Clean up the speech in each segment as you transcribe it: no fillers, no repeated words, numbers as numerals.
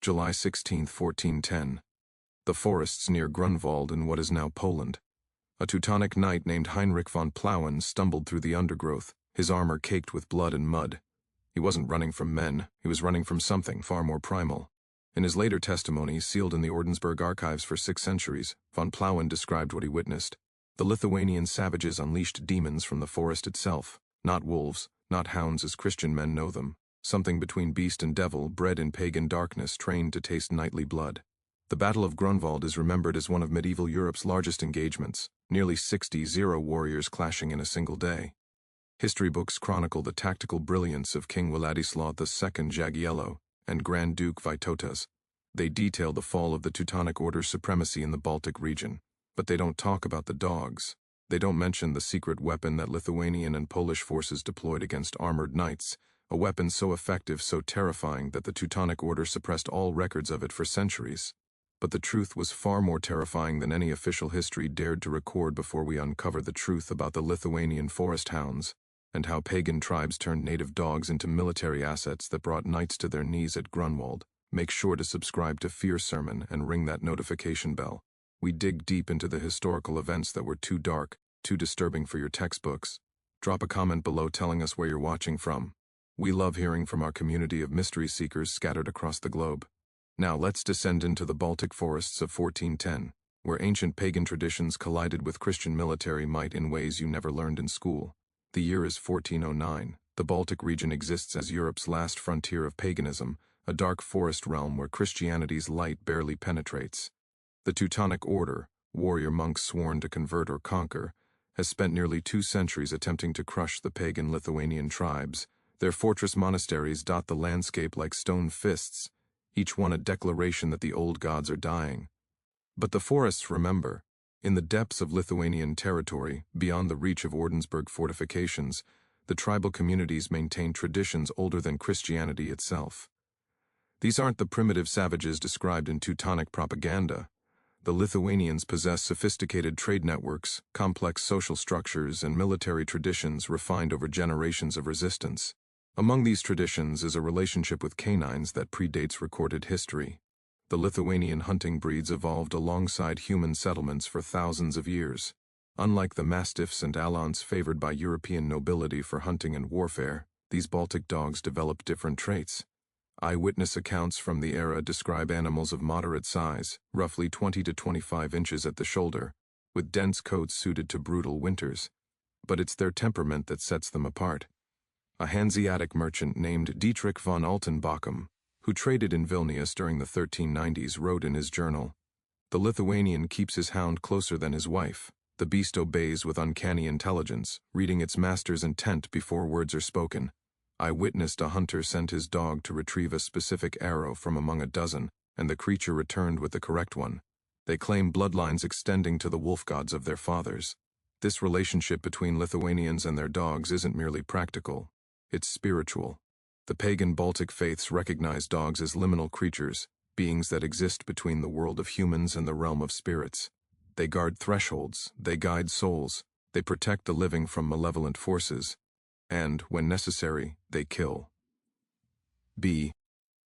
July 16, 1410. The forests near Grunwald in what is now Poland. A Teutonic knight named Heinrich von Plauen stumbled through the undergrowth, his armor caked with blood and mud. He wasn't running from men, he was running from something far more primal. In his later testimony, sealed in the Ordensburg archives for 6 centuries, von Plauen described what he witnessed. The Lithuanian savages unleashed demons from the forest itself, not wolves, not hounds as Christian men know them, something between beast and devil, bred in pagan darkness, trained to taste nightly blood. The Battle of Grunwald is remembered as one of medieval Europe's largest engagements, nearly 60 warriors clashing in a single day. History books chronicle the tactical brilliance of King Władysław II Jagiello and Grand Duke Vytautas. They detail the fall of the Teutonic Order's supremacy in the Baltic region, but they don't talk about the dogs. They don't mention the secret weapon that Lithuanian and Polish forces deployed against armored knights, a weapon so effective, so terrifying that the Teutonic Order suppressed all records of it for centuries. But the truth was far more terrifying than any official history dared to record before we uncover the truth about the Lithuanian Forest Hounds, and how pagan tribes turned native dogs into military assets that brought knights to their knees at Grunwald. Make sure to subscribe to Fear Sermon and ring that notification bell. We dig deep into the historical events that were too dark, too disturbing for your textbooks. Drop a comment below telling us where you're watching from. We love hearing from our community of mystery seekers scattered across the globe. Now let's descend into the Baltic forests of 1410, where ancient pagan traditions collided with Christian military might in ways you never learned in school. The year is 1409. The Baltic region exists as Europe's last frontier of paganism, a dark forest realm where Christianity's light barely penetrates. The Teutonic Order, warrior monks sworn to convert or conquer, has spent nearly 2 centuries attempting to crush the pagan Lithuanian tribes. Their fortress monasteries dot the landscape like stone fists, each one a declaration that the old gods are dying. But the forests remember. In the depths of Lithuanian territory, beyond the reach of Ordensburg fortifications, the tribal communities maintain traditions older than Christianity itself. These aren't the primitive savages described in Teutonic propaganda. The Lithuanians possess sophisticated trade networks, complex social structures, and military traditions refined over generations of resistance. Among these traditions is a relationship with canines that predates recorded history. The Lithuanian hunting breeds evolved alongside human settlements for thousands of years. Unlike the mastiffs and alans favored by European nobility for hunting and warfare, these Baltic dogs developed different traits. Eyewitness accounts from the era describe animals of moderate size, roughly 20 to 25 inches at the shoulder, with dense coats suited to brutal winters. But it's their temperament that sets them apart. A Hanseatic merchant named Dietrich von Altenbochem, who traded in Vilnius during the 1390s, wrote in his journal, "The Lithuanian keeps his hound closer than his wife. The beast obeys with uncanny intelligence, reading its master's intent before words are spoken. I witnessed a hunter send his dog to retrieve a specific arrow from among a dozen, and the creature returned with the correct one. They claim bloodlines extending to the wolf gods of their fathers." This relationship between Lithuanians and their dogs isn't merely practical, it's spiritual. The pagan Baltic faiths recognize dogs as liminal creatures, beings that exist between the world of humans and the realm of spirits. They guard thresholds, they guide souls, they protect the living from malevolent forces, and, when necessary, they kill.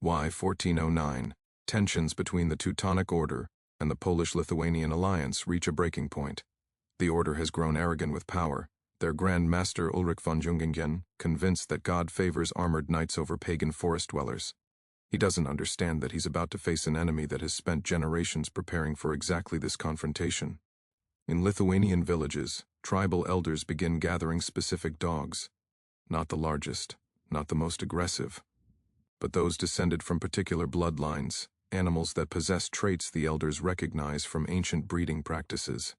Why 1409, tensions between the Teutonic Order and the Polish-Lithuanian alliance reach a breaking point. The order has grown arrogant with power, their Grand Master Ulrich von Jungingen convinced that God favors armored knights over pagan forest dwellers. He doesn't understand that he's about to face an enemy that has spent generations preparing for exactly this confrontation. In Lithuanian villages, tribal elders begin gathering specific dogs. Not the largest, not the most aggressive, but those descended from particular bloodlines, animals that possess traits the elders recognize from ancient breeding practices.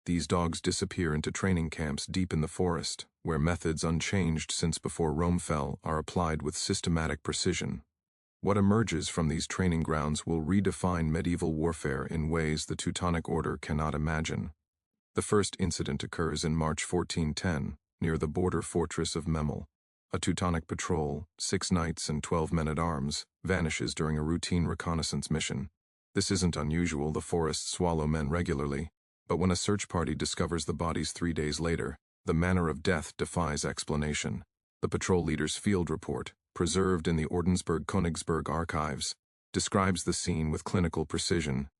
These dogs disappear into training camps deep in the forest, where methods unchanged since before Rome fell are applied with systematic precision. What emerges from these training grounds will redefine medieval warfare in ways the Teutonic Order cannot imagine. The first incident occurs in March 1410, near the border fortress of Memel. A Teutonic patrol, 6 knights and 12 men-at-arms, vanishes during a routine reconnaissance mission. This isn't unusual, the forests swallow men regularly. But when a search party discovers the bodies 3 days later, the manner of death defies explanation. The patrol leader's field report, preserved in the Ordensburg Königsberg archives, describes the scene with clinical precision.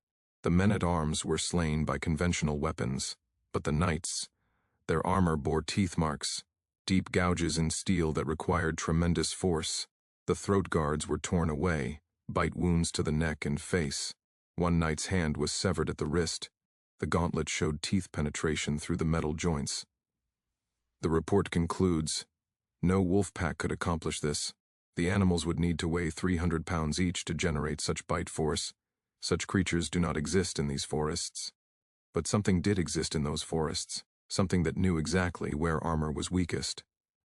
The men-at-arms were slain by conventional weapons, but the knights, their armor bore teeth marks, deep gouges in steel that required tremendous force. The throat guards were torn away, bite wounds to the neck and face. One knight's hand was severed at the wrist. The gauntlet showed teeth penetration through the metal joints. The report concludes, no wolf pack could accomplish this. The animals would need to weigh 300 pounds each to generate such bite force. Such creatures do not exist in these forests. But something did exist in those forests, something that knew exactly where armor was weakest.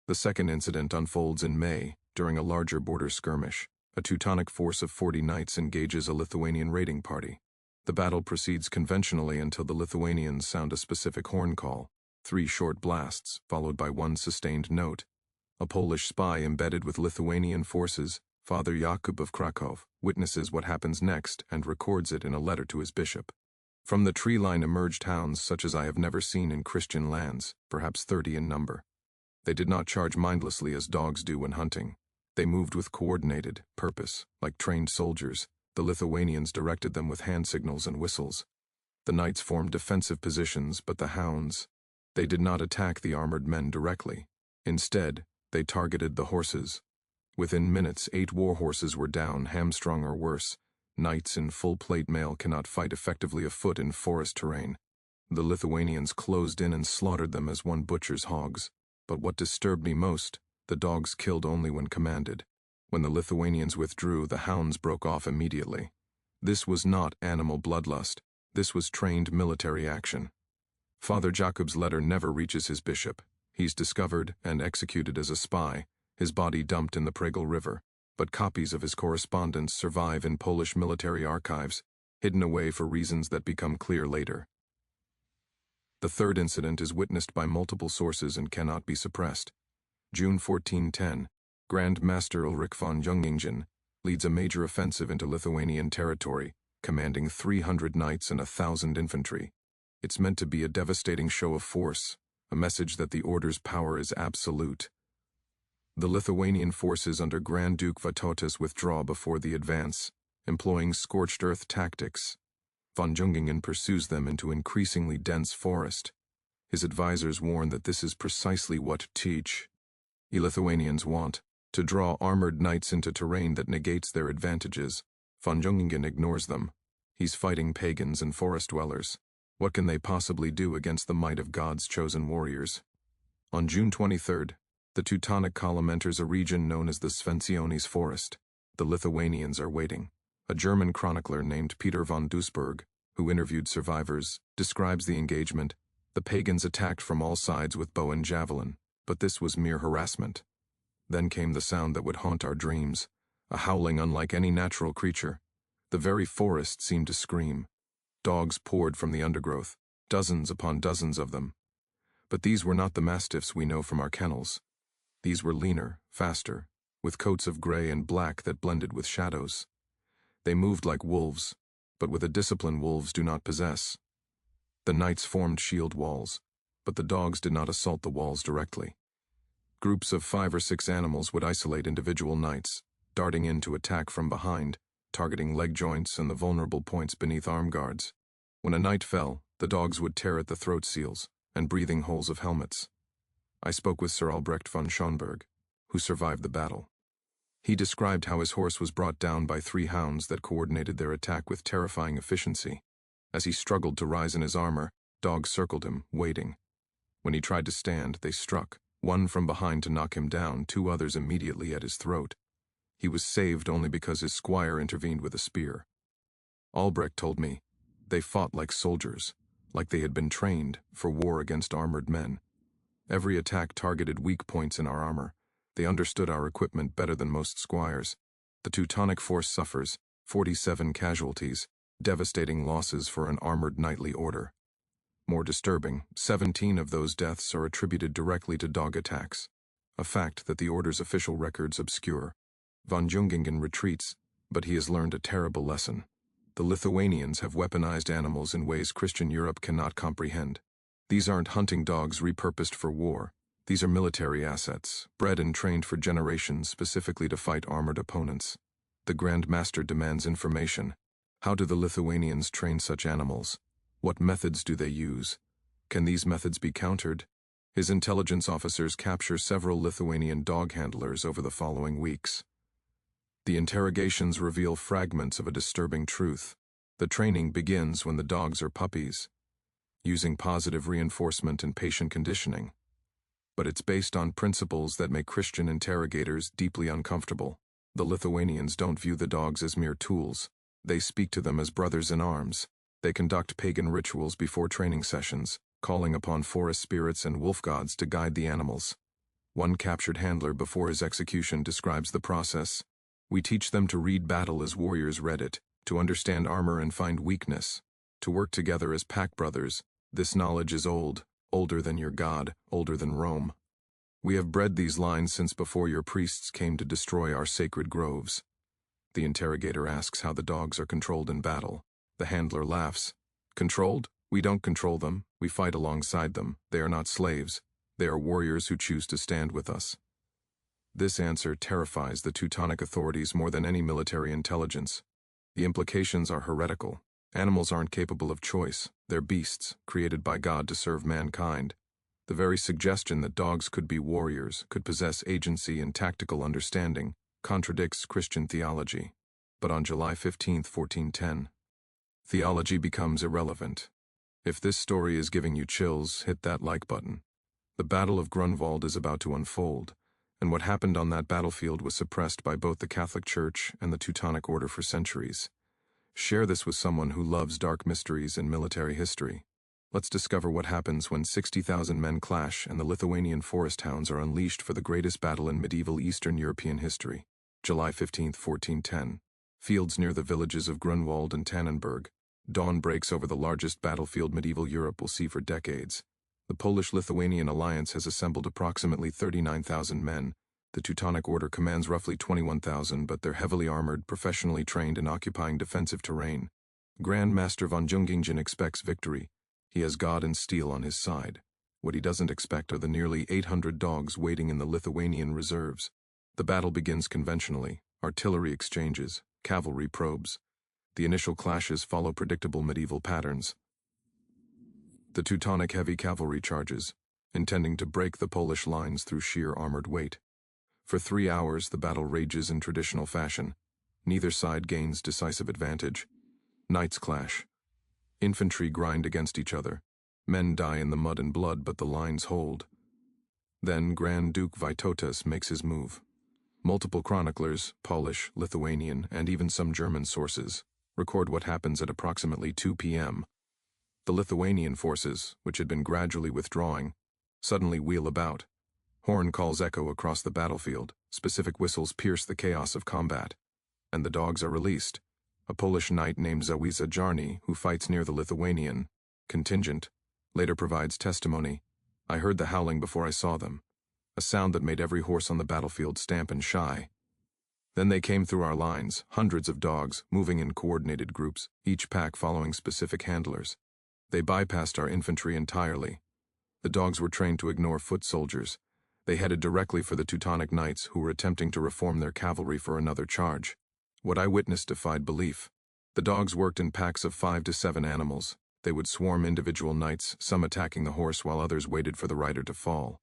The second incident unfolds in May, during a larger border skirmish. A Teutonic force of 40 knights engages a Lithuanian raiding party. The battle proceeds conventionally until the Lithuanians sound a specific horn call, 3 short blasts, followed by 1 sustained note. A Polish spy embedded with Lithuanian forces, Father Jakub of Krakow, witnesses what happens next and records it in a letter to his bishop. From the tree line emerged hounds such as I have never seen in Christian lands, perhaps 30 in number. They did not charge mindlessly as dogs do when hunting. They moved with coordinated purpose, like trained soldiers. The Lithuanians directed them with hand signals and whistles. The knights formed defensive positions, but the hounds, they did not attack the armored men directly. Instead, they targeted the horses. Within minutes, 8 war horses were down, hamstrung or worse. Knights in full-plate mail cannot fight effectively afoot in forest terrain. The Lithuanians closed in and slaughtered them as one butchers hogs. But what disturbed me most, the dogs killed only when commanded. When the Lithuanians withdrew, the hounds broke off immediately. This was not animal bloodlust. This was trained military action. Father Jakub's letter never reaches his bishop. He's discovered and executed as a spy, his body dumped in the Pregel River, but copies of his correspondence survive in Polish military archives, hidden away for reasons that become clear later. The third incident is witnessed by multiple sources and cannot be suppressed. June 1410, Grand Master Ulrich von Jungingen leads a major offensive into Lithuanian territory, commanding 300 knights and 1,000 infantry. It's meant to be a devastating show of force, a message that the Order's power is absolute. The Lithuanian forces under Grand Duke Vytautas withdraw before the advance, employing scorched earth tactics. Von Jungingen pursues them into increasingly dense forest. His advisors warn that this is precisely what the Lithuanians want, to draw armored knights into terrain that negates their advantages. Von Jungingen ignores them. He's fighting pagans and forest dwellers. What can they possibly do against the might of God's chosen warriors? On June 23rd, the Teutonic column enters a region known as the Svenciones Forest. The Lithuanians are waiting. A German chronicler named Peter von Duisburg, who interviewed survivors, describes the engagement. The pagans attacked from all sides with bow and javelin, but this was mere harassment. Then came the sound that would haunt our dreams, a howling unlike any natural creature. The very forest seemed to scream. Dogs poured from the undergrowth, dozens upon dozens of them. But these were not the mastiffs we know from our kennels. These were leaner, faster, with coats of gray and black that blended with shadows. They moved like wolves, but with a discipline wolves do not possess. The knights formed shield walls, but the dogs did not assault the walls directly. Groups of 5 or 6 animals would isolate individual knights, darting in to attack from behind, targeting leg joints and the vulnerable points beneath arm guards. When a knight fell, the dogs would tear at the throat seals and breathing holes of helmets. I spoke with Sir Albrecht von Schönberg, who survived the battle. He described how his horse was brought down by 3 hounds that coordinated their attack with terrifying efficiency. As he struggled to rise in his armor, dogs circled him, waiting. When he tried to stand, they struck, one from behind to knock him down, 2 others immediately at his throat. He was saved only because his squire intervened with a spear. Albrecht told me, they fought like soldiers, like they had been trained for war against armored men. Every attack targeted weak points in our armor. They understood our equipment better than most squires. The Teutonic force suffers, 47 casualties, devastating losses for an armored knightly order. More disturbing, 17 of those deaths are attributed directly to dog attacks, a fact that the order's official records obscure. Von Jungingen retreats, but he has learned a terrible lesson. The Lithuanians have weaponized animals in ways Christian Europe cannot comprehend. These aren't hunting dogs repurposed for war. These are military assets, bred and trained for generations specifically to fight armored opponents. The Grand Master demands information. How do the Lithuanians train such animals? What methods do they use? Can these methods be countered? His intelligence officers capture several Lithuanian dog handlers over the following weeks. The interrogations reveal fragments of a disturbing truth. The training begins when the dogs are puppies, using positive reinforcement and patient conditioning. But it's based on principles that make Christian interrogators deeply uncomfortable. The Lithuanians don't view the dogs as mere tools. They speak to them as brothers in arms. They conduct pagan rituals before training sessions, calling upon forest spirits and wolf gods to guide the animals. One captured handler before his execution describes the process. We teach them to read battle as warriors read it, to understand armor and find weakness, to work together as pack brothers. This knowledge is old, older than your God, older than Rome. We have bred these lines since before your priests came to destroy our sacred groves. The interrogator asks how the dogs are controlled in battle. The handler laughs. Controlled? We don't control them. We fight alongside them. They are not slaves. They are warriors who choose to stand with us. This answer terrifies the Teutonic authorities more than any military intelligence. The implications are heretical. Animals aren't capable of choice. They're beasts, created by God to serve mankind. The very suggestion that dogs could be warriors, could possess agency and tactical understanding, contradicts Christian theology. But on July 15, 1410, theology becomes irrelevant. If this story is giving you chills, hit that like button. The Battle of Grunwald is about to unfold, and what happened on that battlefield was suppressed by both the Catholic Church and the Teutonic Order for centuries. Share this with someone who loves dark mysteries and military history. Let's discover what happens when 60,000 men clash and the Lithuanian Forest Hounds are unleashed for the greatest battle in medieval Eastern European history. July 15, 1410. Fields near the villages of Grunwald and Tannenberg. Dawn breaks over the largest battlefield medieval Europe will see for decades. The Polish-Lithuanian alliance has assembled approximately 39,000 men. The Teutonic Order commands roughly 21,000, but they're heavily armored, professionally trained in occupying defensive terrain. Grand Master von Jungingen expects victory. He has God and steel on his side. What he doesn't expect are the nearly 800 dogs waiting in the Lithuanian reserves. The battle begins conventionally: artillery exchanges, cavalry probes. The initial clashes follow predictable medieval patterns. The Teutonic heavy cavalry charges, intending to break the Polish lines through sheer armored weight. For 3 hours, the battle rages in traditional fashion. Neither side gains decisive advantage. Knights clash. Infantry grind against each other. Men die in the mud and blood, but the lines hold. Then Grand Duke Vytautas makes his move. Multiple chroniclers, Polish, Lithuanian, and even some German sources, record what happens at approximately 2 p.m. The Lithuanian forces, which had been gradually withdrawing, suddenly wheel about. Horn calls echo across the battlefield. Specific whistles pierce the chaos of combat. And the dogs are released. A Polish knight named Zawiza Jarny, who fights near the Lithuanian contingent, later provides testimony. I heard the howling before I saw them, a sound that made every horse on the battlefield stamp and shy. Then they came through our lines, hundreds of dogs, moving in coordinated groups, each pack following specific handlers. They bypassed our infantry entirely. The dogs were trained to ignore foot soldiers. They headed directly for the Teutonic knights, who were attempting to reform their cavalry for another charge. What I witnessed defied belief. The dogs worked in packs of 5 to 7 animals. They would swarm individual knights, some attacking the horse while others waited for the rider to fall.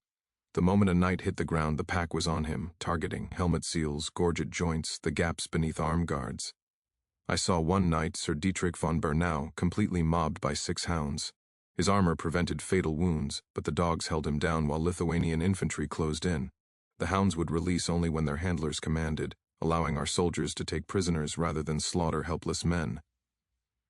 The moment a knight hit the ground, the pack was on him, targeting helmet seals, gorget joints, the gaps beneath arm guards. I saw one knight, Sir Dietrich von Bernau, completely mobbed by 6 hounds. His armor prevented fatal wounds, but the dogs held him down while Lithuanian infantry closed in. The hounds would release only when their handlers commanded, allowing our soldiers to take prisoners rather than slaughter helpless men.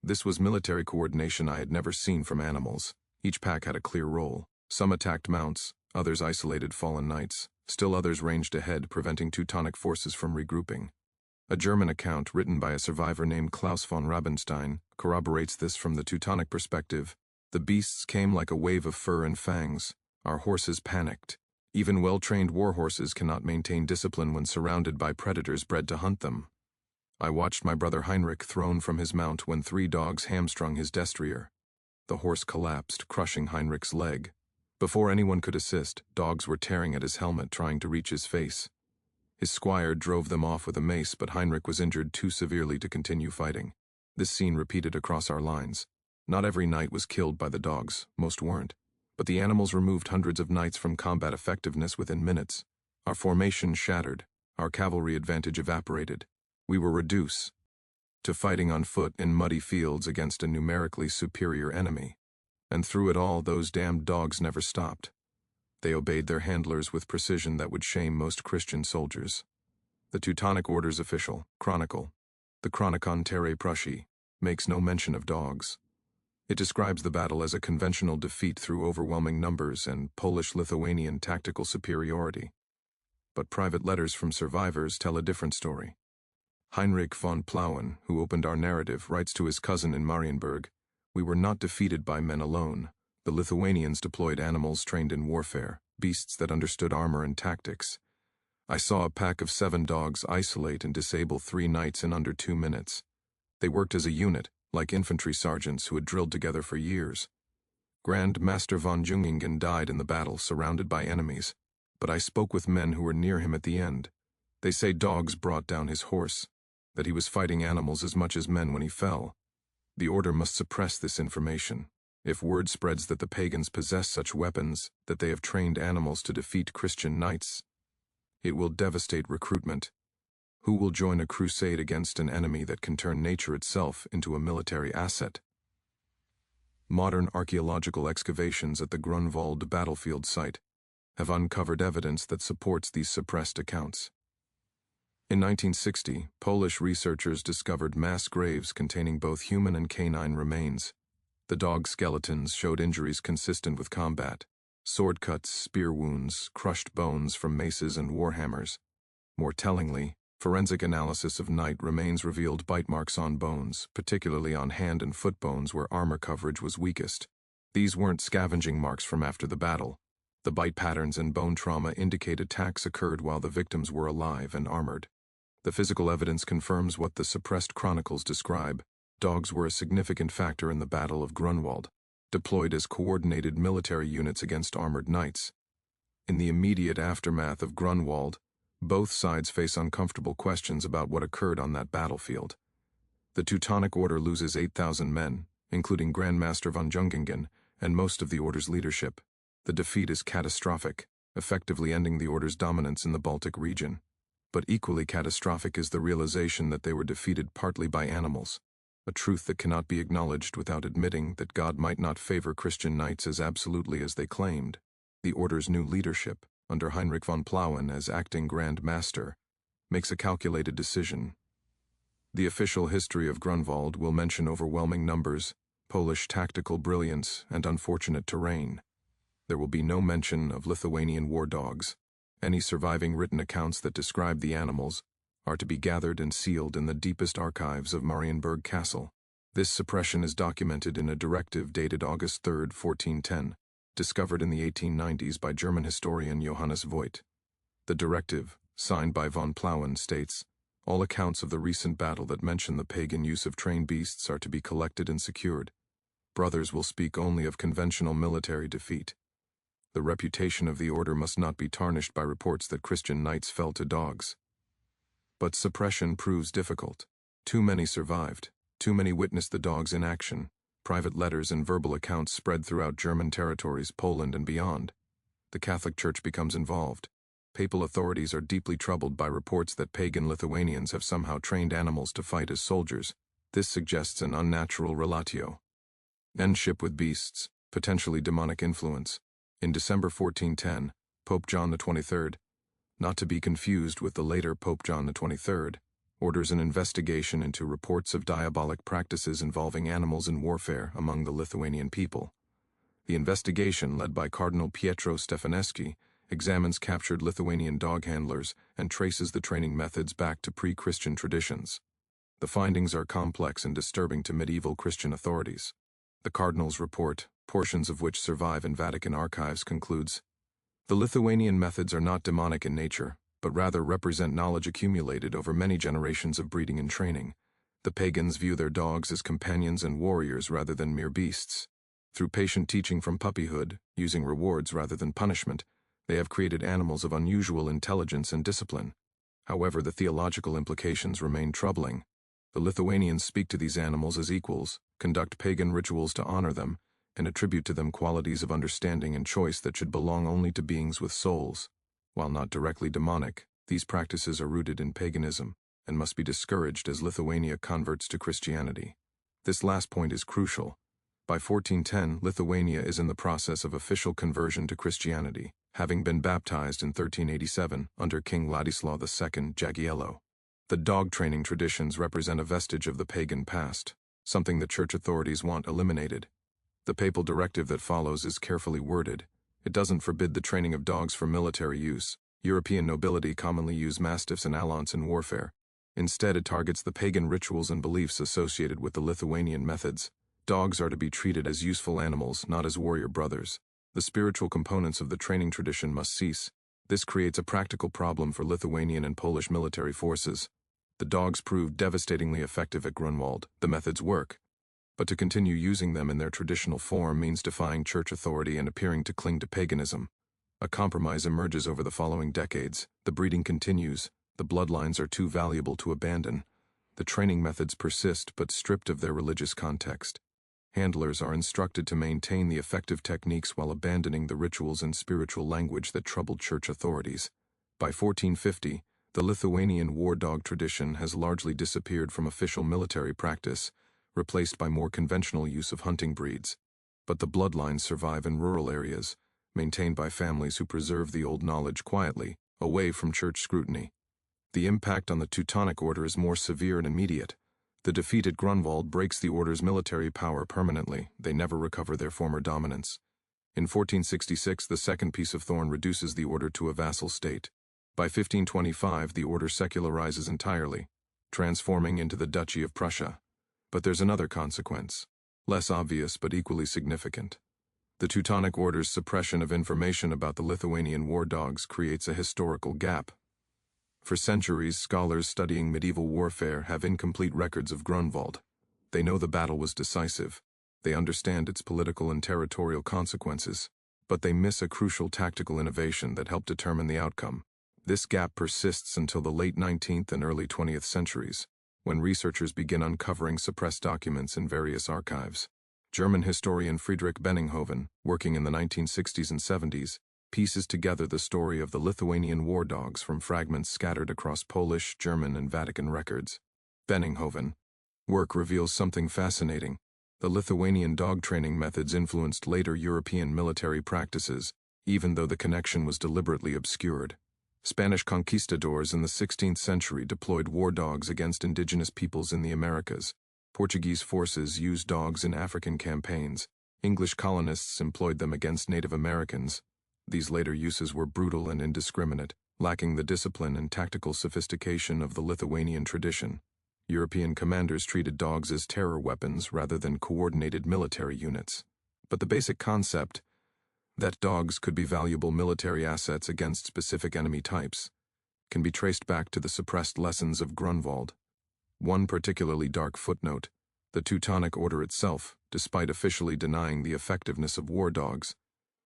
This was military coordination I had never seen from animals. Each pack had a clear role. Some attacked mounts, others isolated fallen knights. Still others ranged ahead, preventing Teutonic forces from regrouping. A German account written by a survivor named Klaus von Rabenstein corroborates this from the Teutonic perspective. The beasts came like a wave of fur and fangs. Our horses panicked. Even well-trained war horses cannot maintain discipline when surrounded by predators bred to hunt them. I watched my brother Heinrich thrown from his mount when 3 dogs hamstrung his destrier. The horse collapsed, crushing Heinrich's leg. Before anyone could assist, dogs were tearing at his helmet, trying to reach his face. His squire drove them off with a mace, but Heinrich was injured too severely to continue fighting. This scene repeated across our lines. Not every knight was killed by the dogs, most weren't, but the animals removed hundreds of knights from combat effectiveness within minutes. Our formation shattered, our cavalry advantage evaporated. We were reduced to fighting on foot in muddy fields against a numerically superior enemy. And through it all, those damned dogs never stopped. They obeyed their handlers with precision that would shame most Christian soldiers. The Teutonic Order's official chronicle, the Chronicon Terrae Prussiae, makes no mention of dogs. It describes the battle as a conventional defeat through overwhelming numbers and Polish-Lithuanian tactical superiority. But private letters from survivors tell a different story. Heinrich von Plauen, who opened our narrative, writes to his cousin in Marienburg, "We were not defeated by men alone. The Lithuanians deployed animals trained in warfare, beasts that understood armor and tactics. I saw a pack of 7 dogs isolate and disable 3 knights in under 2 minutes. They worked as a unit, like infantry sergeants who had drilled together for years. Grand Master von Jungingen died in the battle, surrounded by enemies, but I spoke with men who were near him at the end. They say dogs brought down his horse, that he was fighting animals as much as men when he fell. The Order must suppress this information. If word spreads that the pagans possess such weapons, that they have trained animals to defeat Christian knights, it will devastate recruitment. Who will join a crusade against an enemy that can turn nature itself into a military asset?" Modern archaeological excavations at the Grunwald battlefield site have uncovered evidence that supports these suppressed accounts. In 1960, Polish researchers discovered mass graves containing both human and canine remains. The dog skeletons showed injuries consistent with combat: sword cuts, spear wounds, crushed bones from maces and warhammers. More tellingly, forensic analysis of knight remains revealed bite marks on bones, particularly on hand and foot bones where armor coverage was weakest. These weren't scavenging marks from after the battle. The bite patterns and bone trauma indicate attacks occurred while the victims were alive and armored. The physical evidence confirms what the suppressed chronicles describe. Dogs were a significant factor in the Battle of Grunwald, deployed as coordinated military units against armored knights. In the immediate aftermath of Grunwald, both sides face uncomfortable questions about what occurred on that battlefield. The Teutonic Order loses 8,000 men, including Grand Master von Jungingen, and most of the Order's leadership. The defeat is catastrophic, effectively ending the Order's dominance in the Baltic region. But equally catastrophic is the realization that they were defeated partly by animals, a truth that cannot be acknowledged without admitting that God might not favor Christian knights as absolutely as they claimed. The Order's new leadership, under Heinrich von Plauen as acting Grand Master, makes a calculated decision. The official history of Grunwald will mention overwhelming numbers, Polish tactical brilliance, and unfortunate terrain. There will be no mention of Lithuanian war dogs. Any surviving written accounts that describe the animals are to be gathered and sealed in the deepest archives of Marienburg Castle. This suppression is documented in a directive dated August 3, 1410, discovered in the 1890s by German historian Johannes Voigt. The directive, signed by von Plauen, states, "All accounts of the recent battle that mention the pagan use of trained beasts are to be collected and secured. Brothers will speak only of conventional military defeat. The reputation of the Order must not be tarnished by reports that Christian knights fell to dogs." But suppression proves difficult. Too many survived. Too many witnessed the dogs in action. Private letters and verbal accounts spread throughout German territories, Poland, and beyond. The Catholic Church becomes involved. Papal authorities are deeply troubled by reports that pagan Lithuanians have somehow trained animals to fight as soldiers. This suggests an unnatural relatio. Endship with beasts, potentially demonic influence. In December 1410, Pope John XXIII, not to be confused with the later Pope John XXIII, orders an investigation into reports of diabolic practices involving animals in warfare among the Lithuanian people. The investigation, led by Cardinal Pietro Stefaneschi, examines captured Lithuanian dog handlers and traces the training methods back to pre-Christian traditions. The findings are complex and disturbing to medieval Christian authorities. The Cardinal's report, portions of which survive in Vatican archives, concludes, "The Lithuanian methods are not demonic in nature, but rather represent knowledge accumulated over many generations of breeding and training. The pagans view their dogs as companions and warriors rather than mere beasts. Through patient teaching from puppyhood, using rewards rather than punishment, they have created animals of unusual intelligence and discipline. However, the theological implications remain troubling. The Lithuanians speak to these animals as equals, conduct pagan rituals to honor them, and attribute to them qualities of understanding and choice that should belong only to beings with souls. While not directly demonic, these practices are rooted in paganism and must be discouraged as Lithuania converts to Christianity. This last point is crucial. By 1410, Lithuania is in the process of official conversion to Christianity, having been baptized in 1387 under King Ladislaw II Jagiello. The dog training traditions represent a vestige of the pagan past, something the church authorities want eliminated. The papal directive that follows is carefully worded. It doesn't forbid the training of dogs for military use. European nobility commonly use mastiffs and allants in warfare. Instead, it targets the pagan rituals and beliefs associated with the Lithuanian methods. Dogs are to be treated as useful animals, not as warrior brothers. The spiritual components of the training tradition must cease. This creates a practical problem for Lithuanian and Polish military forces. The dogs proved devastatingly effective at Grunwald. The methods work. But to continue using them in their traditional form means defying church authority and appearing to cling to paganism. A compromise emerges over the following decades. The breeding continues. The bloodlines are too valuable to abandon. The training methods persist but stripped of their religious context. Handlers are instructed to maintain the effective techniques while abandoning the rituals and spiritual language that troubled church authorities. By 1450, the Lithuanian war dog tradition has largely disappeared from official military practice, replaced by more conventional use of hunting breeds. But the bloodlines survive in rural areas, maintained by families who preserve the old knowledge quietly, away from church scrutiny. The impact on the Teutonic Order is more severe and immediate. The defeat at Grunwald breaks the Order's military power permanently. They never recover their former dominance. In 1466, the Second Peace of Thorn reduces the Order to a vassal state. By 1525, the Order secularizes entirely, transforming into the Duchy of Prussia. But there's another consequence, less obvious but equally significant. The Teutonic Order's suppression of information about the Lithuanian war dogs creates a historical gap. For centuries, scholars studying medieval warfare have incomplete records of Grunwald. They know the battle was decisive. They understand its political and territorial consequences. But they miss a crucial tactical innovation that helped determine the outcome. This gap persists until the late 19th and early 20th centuries, when researchers begin uncovering suppressed documents in various archives. German historian Friedrich Benninghoven, working in the 1960s and 70s, pieces together the story of the Lithuanian war dogs from fragments scattered across Polish, German, and Vatican records. Benninghoven work reveals something fascinating. The Lithuanian dog training methods influenced later European military practices, even though the connection was deliberately obscured. Spanish conquistadors in the 16th century deployed war dogs against indigenous peoples in the Americas. Portuguese forces used dogs in African campaigns. English colonists employed them against Native Americans. These later uses were brutal and indiscriminate, lacking the discipline and tactical sophistication of the Lithuanian tradition. European commanders treated dogs as terror weapons rather than coordinated military units. But the basic concept, that dogs could be valuable military assets against specific enemy types, can be traced back to the suppressed lessons of Grunwald. One particularly dark footnote: the Teutonic Order itself, despite officially denying the effectiveness of war dogs,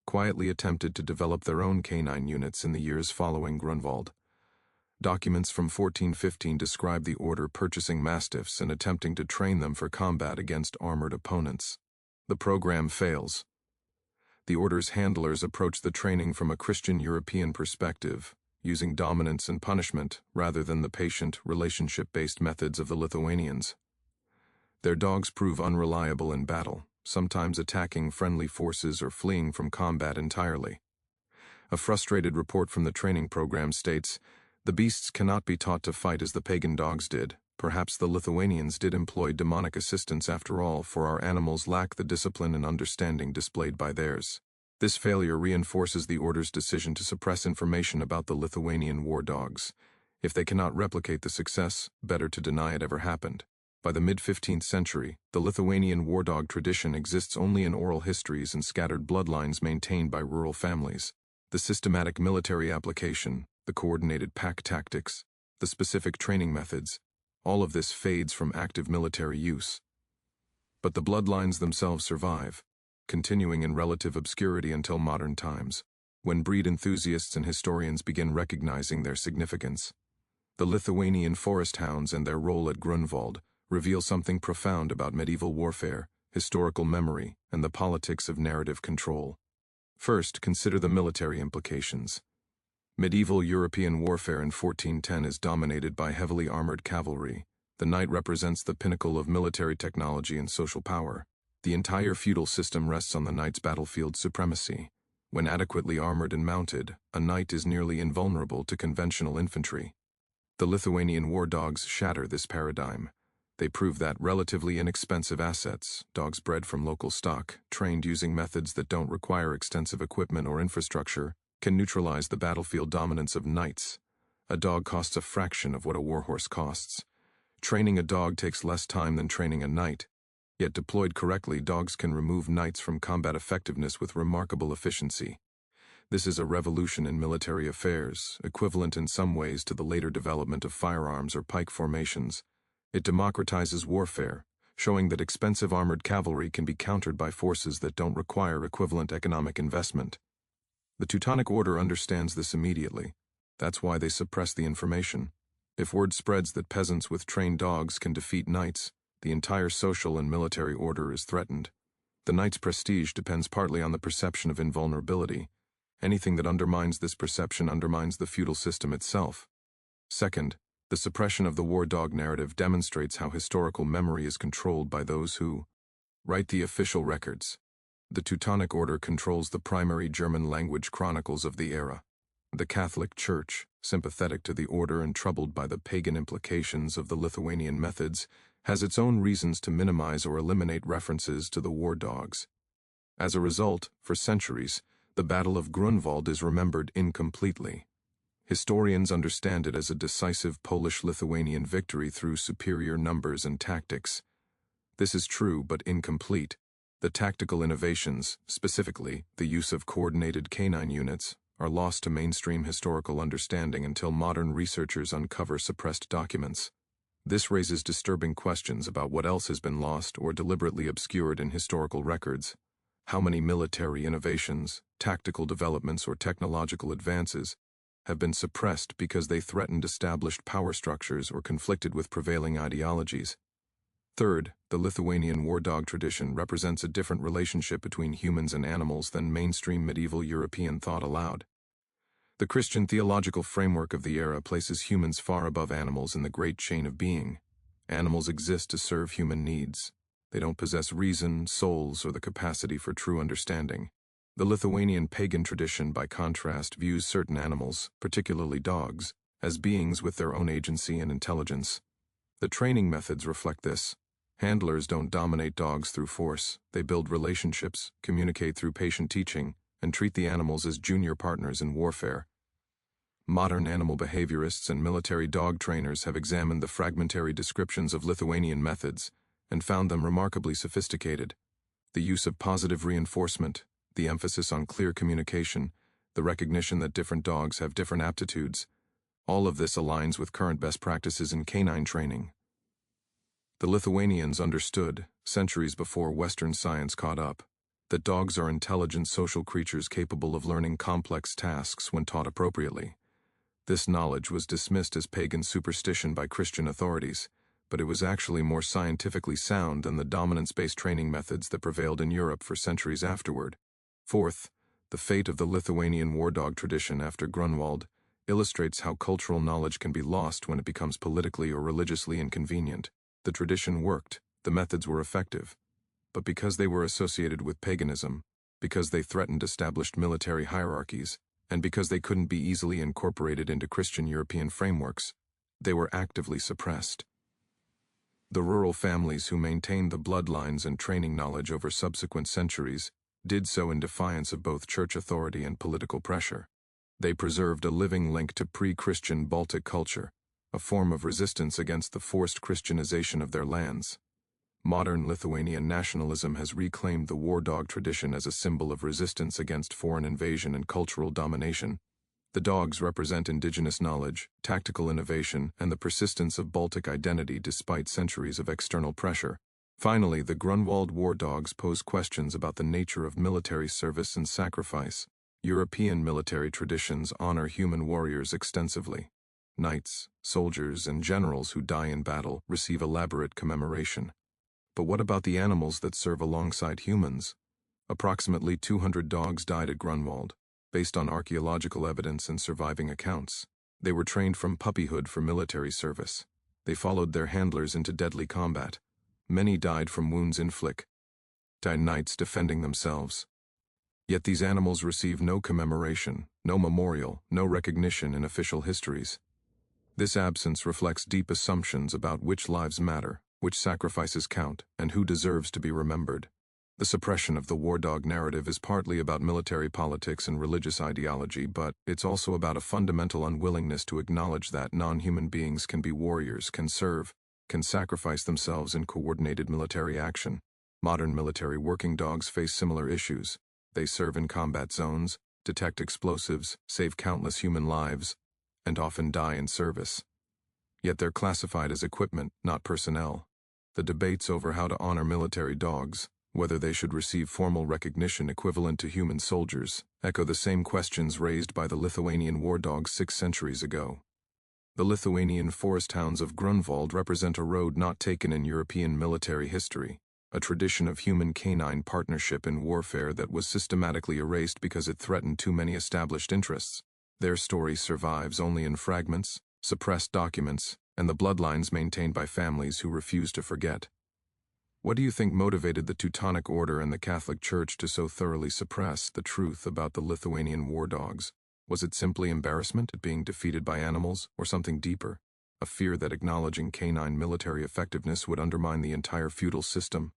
quietly attempted to develop their own canine units in the years following Grunwald. Documents from 1415 describe the order purchasing mastiffs and attempting to train them for combat against armored opponents. The program fails. The order's handlers approach the training from a Christian European perspective, using dominance and punishment rather than the patient, relationship-based methods of the Lithuanians. Their dogs prove unreliable in battle, sometimes attacking friendly forces or fleeing from combat entirely. A frustrated report from the training program states, "The beasts cannot be taught to fight as the pagan dogs did. Perhaps the Lithuanians did employ demonic assistance after all, for our animals lack the discipline and understanding displayed by theirs." This failure reinforces the order's decision to suppress information about the Lithuanian war dogs. If they cannot replicate the success, better to deny it ever happened. By the mid-15th century, the Lithuanian war dog tradition exists only in oral histories and scattered bloodlines maintained by rural families. The systematic military application, the coordinated pack tactics, the specific training methods, all of this fades from active military use. But the bloodlines themselves survive, continuing in relative obscurity until modern times, when breed enthusiasts and historians begin recognizing their significance. The Lithuanian Forest Hounds and their role at Grunwald reveal something profound about medieval warfare, historical memory, and the politics of narrative control. First, consider the military implications. Medieval European warfare in 1410 is dominated by heavily armored cavalry. The knight represents the pinnacle of military technology and social power. The entire feudal system rests on the knight's battlefield supremacy. When adequately armored and mounted, a knight is nearly invulnerable to conventional infantry. The Lithuanian war dogs shatter this paradigm. They prove that relatively inexpensive assets, dogs bred from local stock, trained using methods that don't require extensive equipment or infrastructure, can neutralize the battlefield dominance of knights. A dog costs a fraction of what a warhorse costs. Training a dog takes less time than training a knight. Yet deployed correctly, dogs can remove knights from combat effectiveness with remarkable efficiency. This is a revolution in military affairs, equivalent in some ways to the later development of firearms or pike formations. It democratizes warfare, showing that expensive armored cavalry can be countered by forces that don't require equivalent economic investment. The Teutonic Order understands this immediately. That's why they suppress the information. If word spreads that peasants with trained dogs can defeat knights, the entire social and military order is threatened. The knight's prestige depends partly on the perception of invulnerability. Anything that undermines this perception undermines the feudal system itself. Second, the suppression of the war dog narrative demonstrates how historical memory is controlled by those who write the official records. The Teutonic Order controls the primary German language chronicles of the era. The Catholic Church, sympathetic to the order and troubled by the pagan implications of the Lithuanian methods, has its own reasons to minimize or eliminate references to the war dogs. As a result, for centuries, the Battle of Grunwald is remembered incompletely. Historians understand it as a decisive Polish-Lithuanian victory through superior numbers and tactics. This is true but incomplete. The tactical innovations, specifically the use of coordinated canine units, are lost to mainstream historical understanding until modern researchers uncover suppressed documents. This raises disturbing questions about what else has been lost or deliberately obscured in historical records. How many military innovations, tactical developments, or technological advances have been suppressed because they threatened established power structures or conflicted with prevailing ideologies? Third, the Lithuanian war dog tradition represents a different relationship between humans and animals than mainstream medieval European thought allowed. The Christian theological framework of the era places humans far above animals in the great chain of being. Animals exist to serve human needs. They don't possess reason, souls, or the capacity for true understanding. The Lithuanian pagan tradition, by contrast, views certain animals, particularly dogs, as beings with their own agency and intelligence. The training methods reflect this. Handlers don't dominate dogs through force. They build relationships, communicate through patient teaching, and treat the animals as junior partners in warfare. Modern animal behaviorists and military dog trainers have examined the fragmentary descriptions of Lithuanian methods and found them remarkably sophisticated. The use of positive reinforcement, the emphasis on clear communication, the recognition that different dogs have different aptitudes, all of this aligns with current best practices in canine training. The Lithuanians understood, centuries before Western science caught up, that dogs are intelligent social creatures capable of learning complex tasks when taught appropriately. This knowledge was dismissed as pagan superstition by Christian authorities, but it was actually more scientifically sound than the dominance-based training methods that prevailed in Europe for centuries afterward. Fourth, the fate of the Lithuanian war dog tradition after Grunwald illustrates how cultural knowledge can be lost when it becomes politically or religiously inconvenient. The tradition worked, the methods were effective, but because they were associated with paganism, because they threatened established military hierarchies, and because they couldn't be easily incorporated into Christian European frameworks, they were actively suppressed. The rural families who maintained the bloodlines and training knowledge over subsequent centuries did so in defiance of both church authority and political pressure. They preserved a living link to pre-Christian Baltic culture, a form of resistance against the forced Christianization of their lands. Modern Lithuanian nationalism has reclaimed the war dog tradition as a symbol of resistance against foreign invasion and cultural domination. The dogs represent indigenous knowledge, tactical innovation, and the persistence of Baltic identity despite centuries of external pressure. Finally, the Grunwald war dogs pose questions about the nature of military service and sacrifice. European military traditions honor human warriors extensively. Knights, soldiers, and generals who die in battle receive elaborate commemoration. But what about the animals that serve alongside humans? Approximately 200 dogs died at Grunwald, based on archaeological evidence and surviving accounts. They were trained from puppyhood for military service. They followed their handlers into deadly combat. Many died from wounds inflicted by knights defending themselves. Yet these animals receive no commemoration, no memorial, no recognition in official histories. This absence reflects deep assumptions about which lives matter, which sacrifices count, and who deserves to be remembered. The suppression of the war dog narrative is partly about military politics and religious ideology, but it's also about a fundamental unwillingness to acknowledge that non-human beings can be warriors, can serve, can sacrifice themselves in coordinated military action. Modern military working dogs face similar issues. They serve in combat zones, detect explosives, save countless human lives, and often die in service. Yet they're classified as equipment, not personnel. The debates over how to honor military dogs, whether they should receive formal recognition equivalent to human soldiers, echo the same questions raised by the Lithuanian war dogs 6 centuries ago. The Lithuanian Forest Hounds of Grunwald represent a road not taken in European military history, a tradition of human-canine partnership in warfare that was systematically erased because it threatened too many established interests. Their story survives only in fragments, suppressed documents, and the bloodlines maintained by families who refuse to forget. What do you think motivated the Teutonic Order and the Catholic Church to so thoroughly suppress the truth about the Lithuanian war dogs? Was it simply embarrassment at being defeated by animals, or something deeper? A fear that acknowledging canine military effectiveness would undermine the entire feudal system?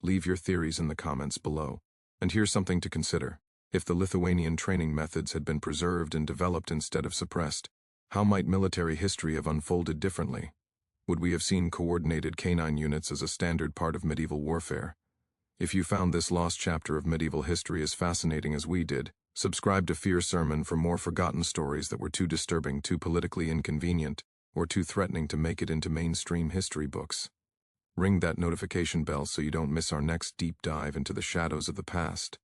Leave your theories in the comments below. And here's something to consider. If the Lithuanian training methods had been preserved and developed instead of suppressed, how might military history have unfolded differently? Would we have seen coordinated canine units as a standard part of medieval warfare? If you found this lost chapter of medieval history as fascinating as we did, subscribe to Fear Sermon for more forgotten stories that were too disturbing, too politically inconvenient, or too threatening to make it into mainstream history books. Ring that notification bell so you don't miss our next deep dive into the shadows of the past.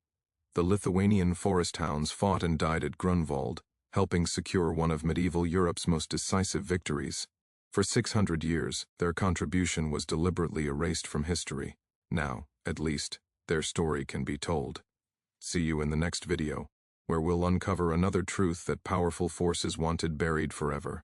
The Lithuanian Forest Hounds fought and died at Grunwald, helping secure one of medieval Europe's most decisive victories. For 600 years, their contribution was deliberately erased from history. Now, at least, their story can be told. See you in the next video, where we'll uncover another truth that powerful forces wanted buried forever.